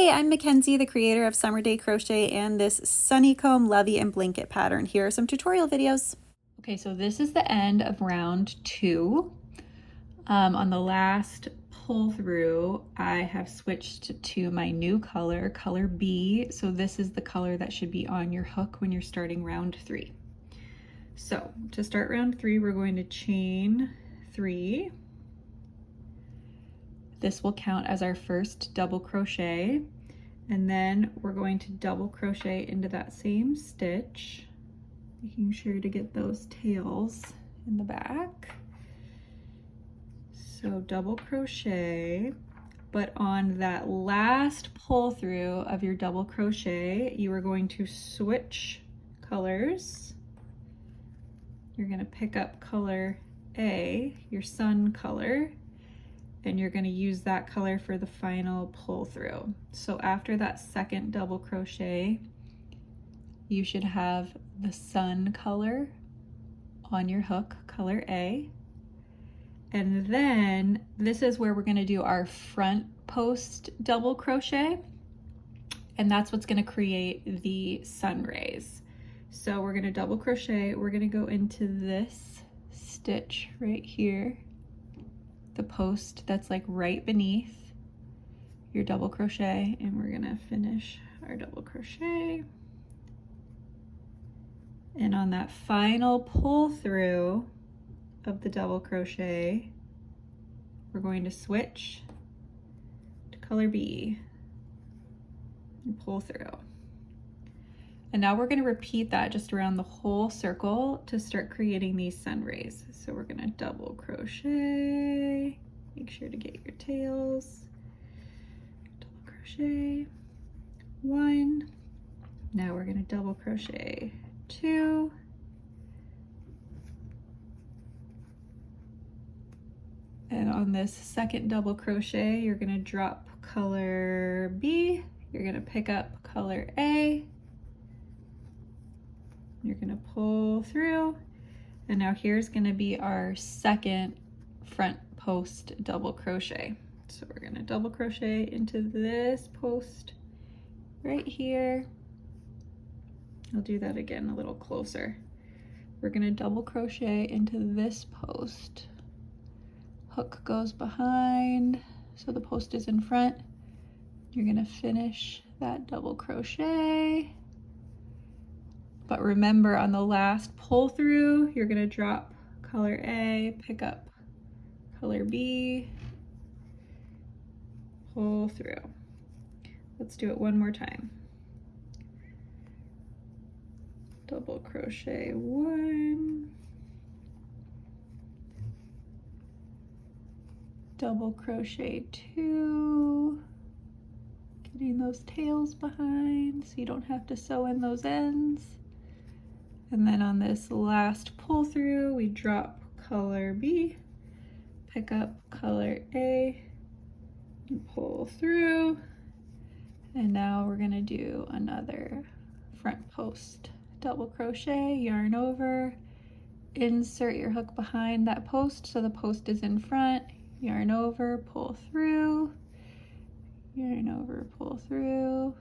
Hey, I'm Mackenzie, the creator of Summer Day Crochet and this Honeycomb, Lovey, and Blanket pattern. Here are some tutorial videos. Okay, so this is the end of round 2. On the last pull through, I have switched to my new color, color B. So this is the color that should be on your hook when you're starting round 3. So to start round 3, we're going to chain 3. This will count as our first double crochet, and then we're going to double crochet into that same stitch, making sure to get those tails in the back. So double crochet, but on that last pull through of your double crochet, you are going to switch colors. You're going to pick up color A, your sun color, and you're going to use that color for the final pull through. So after that second double crochet, you should have the sun color on your hook, color A. And then this is where we're going to do our front post double crochet, and that's what's going to create the sun rays. So we're going to double crochet, we're going to go into this stitch right here, the post that's like right beneath your double crochet, and we're gonna finish our double crochet. And on that final pull through of the double crochet, we're going to switch to color B and pull through. And now we're going to repeat that just around the whole circle to start creating these sun rays. So we're going to double crochet, make sure to get your tails, double crochet 1, now we're going to double crochet 2, and on this second double crochet, you're going to drop color B, you're going to pick up color A, you're going to pull through, and now here's going to be our second front post double crochet. So we're going to double crochet into this post right here. I'll do that again a little closer. We're going to double crochet into this post. Hook goes behind, so the post is in front. You're going to finish that double crochet. But remember, on the last pull through, you're going to drop color A, pick up color B, pull through. Let's do it one more time. Double crochet 1, double crochet 2, getting those tails behind so you don't have to sew in those ends. And then on this last pull through, we drop color B, pick up color A, and pull through. And now we're going to do another front post double crochet, yarn over, insert your hook behind that post so the post is in front, yarn over, pull through, yarn over, pull through,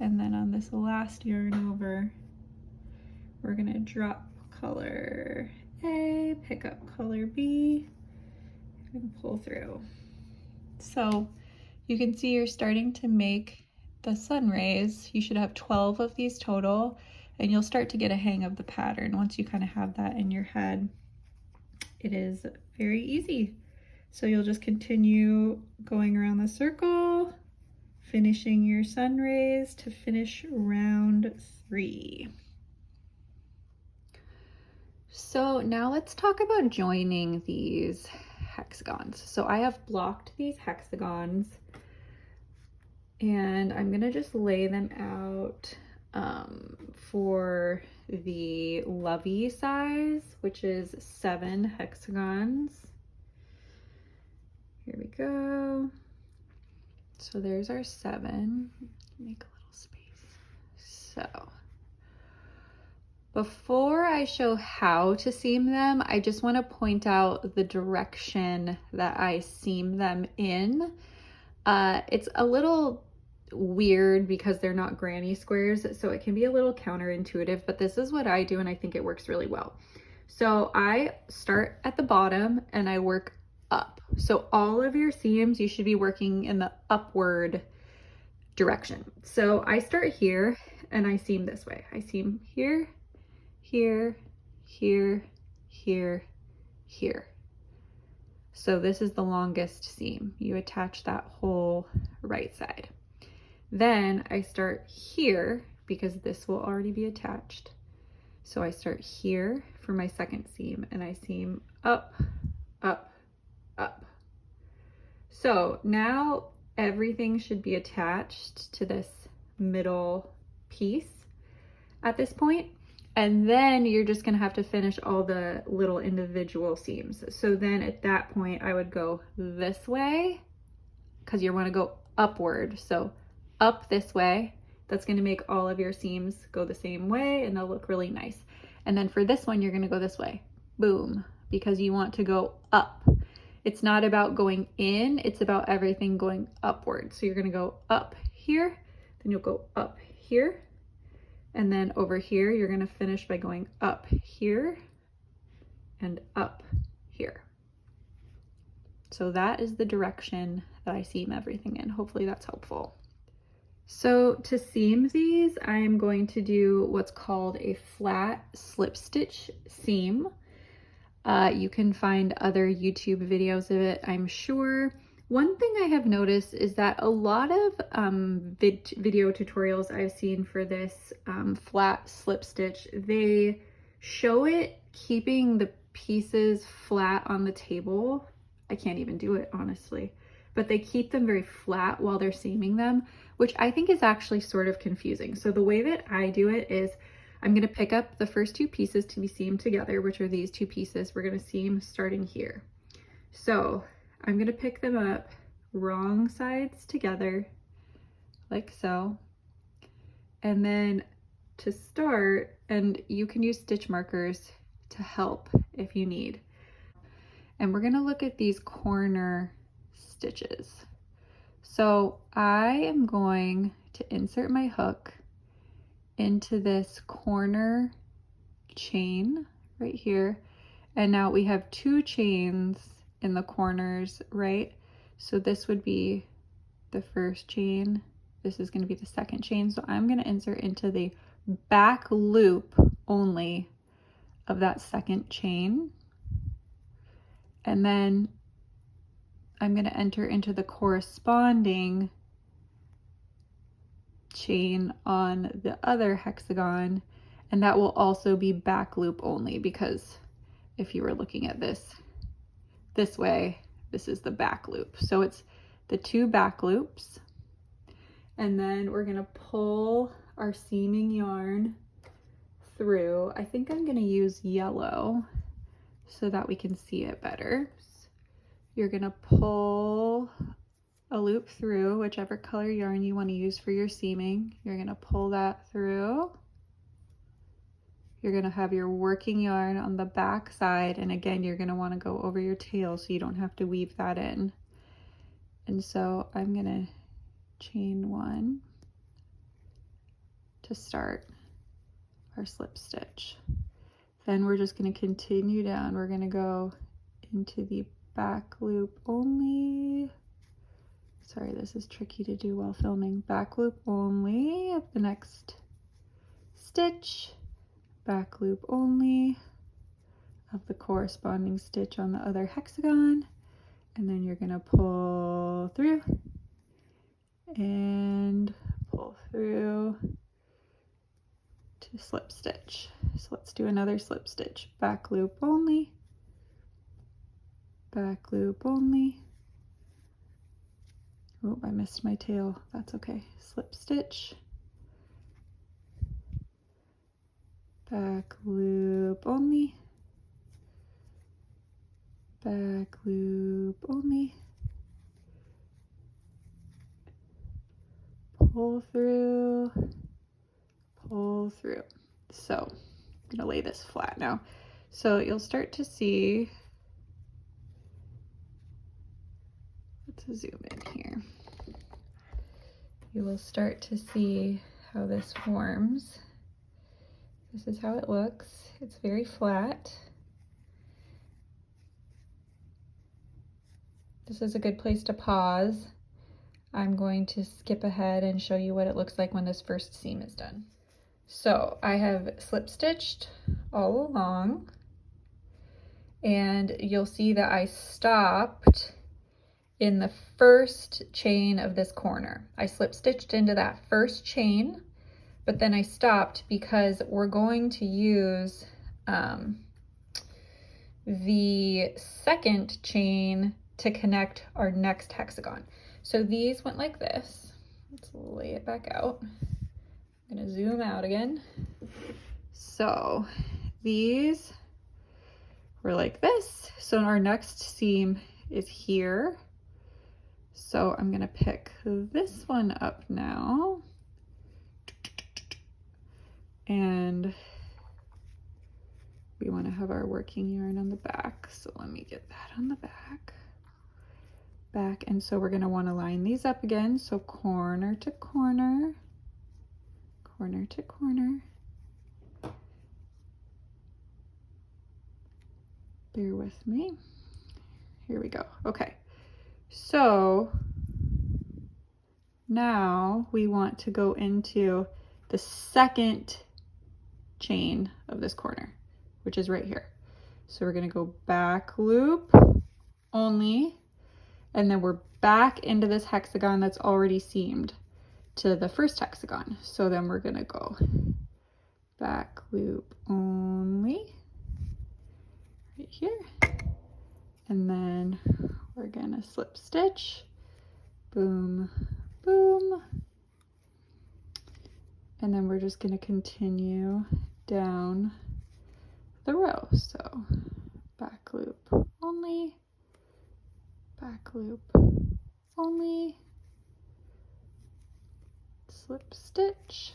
and then on this last yarn over, we're going to drop color A, pick up color B, and pull through. So you can see you're starting to make the sun rays. You should have 12 of these total, and you'll start to get a hang of the pattern once you kind of have that in your head. It is very easy. So you'll just continue going around the circle, finishing your sun rays to finish round 3. So now let's talk about joining these hexagons. So I have blocked these hexagons, and I'm gonna just lay them out for the Lovey size, which is 7 hexagons. Here we go. So there's our 7. Make a little space. So before I show how to seam them, I just want to point out the direction that I seam them in. It's a little weird because they're not granny squares, so it can be a little counterintuitive, but this is what I do and I think it works really well. So I start at the bottom and I work up. So all of your seams, you should be working in the upward direction. So I start here and I seam this way. I seam here, here, here, here, here. So this is the longest seam. You attach that whole right side. Then I start here because this will already be attached. So I start here for my second seam and I seam up, up, up. So now everything should be attached to this middle piece at this point. And then you're just gonna have to finish all the little individual seams. So then at that point I would go this way because you wanna go upward. So up this way, that's gonna make all of your seams go the same way and they'll look really nice. And then for this one, you're gonna go this way, boom, because you want to go up. It's not about going in, it's about everything going upward. So you're gonna go up here, then you'll go up here, and then over here, you're gonna finish by going up here and up here. So that is the direction that I seam everything in. Hopefully that's helpful. So to seam these, I'm going to do what's called a flat slip stitch seam. You can find other YouTube videos of it, I'm sure. One thing I have noticed is that a lot of video tutorials I've seen for this flat slip stitch, they show it keeping the pieces flat on the table. I can't even do it, honestly. But they keep them very flat while they're seaming them, which I think is actually sort of confusing. So the way that I do it is I'm gonna pick up the first two pieces to be seamed together, which are these two pieces. We're gonna seam starting here. So I'm gonna pick them up wrong sides together, like so. And then to start, and you can use stitch markers to help if you need. And we're gonna look at these corner stitches. So I am going to insert my hook into this corner chain right here. And now we have two chains in the corners, right? So this would be the first chain. This is going to be the second chain. So I'm going to insert into the back loop only of that second chain. And then I'm going to enter into the corresponding chain on the other hexagon, and that will also be back loop only, because if you were looking at this way, this is the back loop. So it's the two back loops, and then we're going to pull our seaming yarn through. I think I'm going to use yellow so that we can see it better. You're going to pull a loop through whichever color yarn you want to use for your seaming. You're going to pull that through. You're going to have your working yarn on the back side, and again you're going to want to go over your tail so you don't have to weave that in. And so I'm going to chain one to start our slip stitch. Then we're just going to continue down. We're going to go into the back loop only. Sorry, this is tricky to do while filming. Back loop only of the next stitch, back loop only of the corresponding stitch on the other hexagon, and then you're gonna pull through and pull through to slip stitch. So let's do another slip stitch. Back loop only, back loop only. Oh, I missed my tail. That's okay. Slip stitch, back loop only, back loop only, pull through, pull through. So I'm gonna lay this flat now. So you'll start to see, let's zoom in here. you will start to see how this forms. This is how it looks. It's very flat. This is a good place to pause. I'm going to skip ahead and show you what it looks like when this first seam is done. So I have slip stitched all along, and you'll see that I stopped in the first chain of this corner. I slip stitched into that first chain, but then I stopped because we're going to use the second chain to connect our next hexagon. So these went like this. Let's lay it back out. I'm gonna zoom out again. So these were like this. So our next seam is here. So I'm gonna pick this one up now. And we wanna have our working yarn on the back. So let me get that on the back. And so we're gonna wanna line these up again. So corner to corner, corner to corner. Bear with me. Here we go. Okay. So now we want to go into the second chain of this corner, which is right here. So we're going to go back loop only, and then we're back into this hexagon that's already seamed to the first hexagon. So then we're going to go back loop only right here, and then we're going to slip stitch, boom, boom, and then we're just going to continue down the row. So back loop only, back loop only, slip stitch,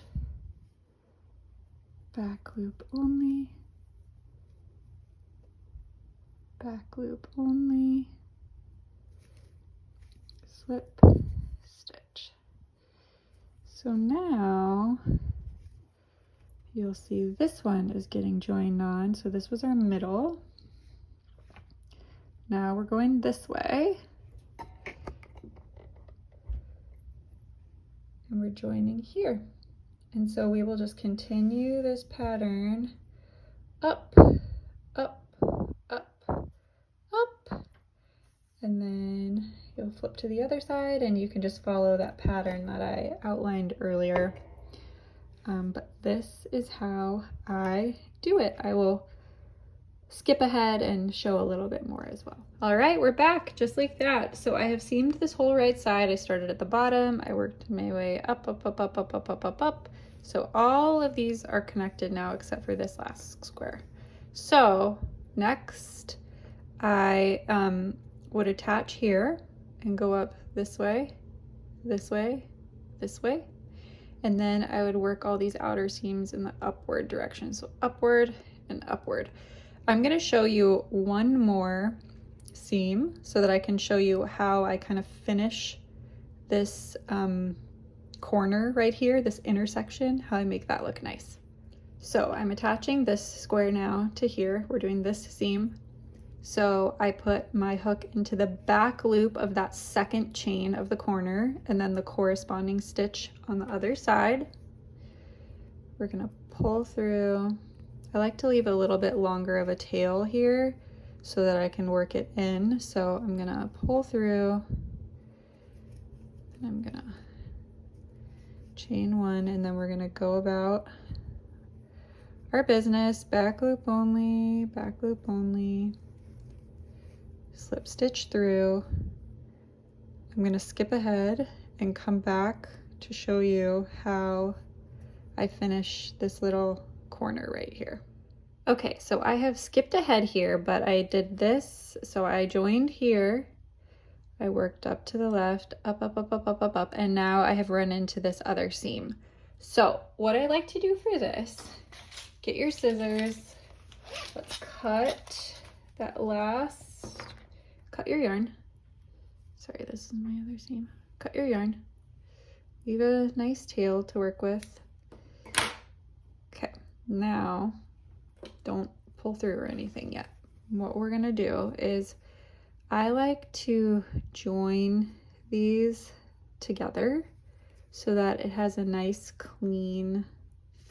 back loop only, back loop only, slip stitch. So now you'll see this one is getting joined on. So this was our middle. Now we're going this way, and we're joining here. And so we will just continue this pattern up, up, up, up, and then you'll flip to the other side, and you can just follow that pattern that I outlined earlier. But this is how I do it. I will skip ahead and show a little bit more as well. All right, we're back just like that. So I have seamed this whole right side. I started at the bottom. I worked my way up, up, up, up, up, up, up, up, up. So all of these are connected now except for this last square. So next I would attach here and go up this way, this way, this way. And then I would work all these outer seams in the upward direction. So upward and upward. I'm going to show you one more seam so that I can show you how I kind of finish this corner right here, this intersection, how I make that look nice. So I'm attaching this square now to here. We're doing this seam. So I put my hook into the back loop of that second chain of the corner, and then the corresponding stitch on the other side. We're going to pull through. I like to leave a little bit longer of a tail here so that I can work it in. So I'm going to pull through, and I'm going to chain one, and then we're going to go about our business. Back loop only, back loop only. Slip stitch through. I'm going to skip ahead and come back to show you how I finish this little corner right here. Okay, so I have skipped ahead here, but I did this. So I joined here, I worked up to the left, up, up, up, up, up, up, up, and now I have run into this other seam. So what I like to do for this, get your scissors, let's cut that last, cut your yarn. Sorry, this is my other seam. Cut your yarn. You have a nice tail to work with. Okay, now don't pull through or anything yet. What we're gonna do is I like to join these together so that it has a nice clean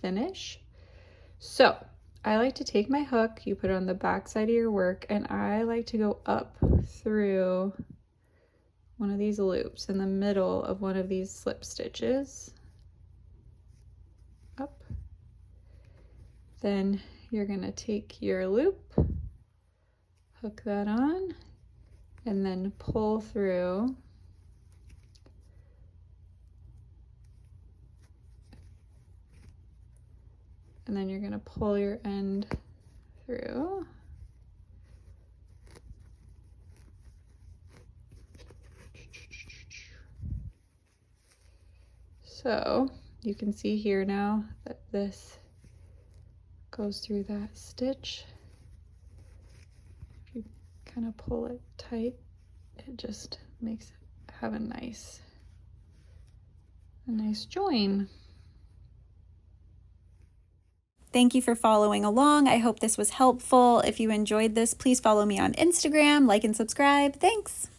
finish. So I like to take my hook, you put it on the back side of your work, and I like to go up through one of these loops in the middle of one of these slip stitches. Up. Then you're gonna take your loop, hook that on, and then pull through. And then you're gonna pull your end through. So you can see here now that this goes through that stitch. If you kind of pull it tight, it just makes it have a nice join. Thank you for following along. I hope this was helpful. If you enjoyed this, please follow me on Instagram, like and subscribe. Thanks.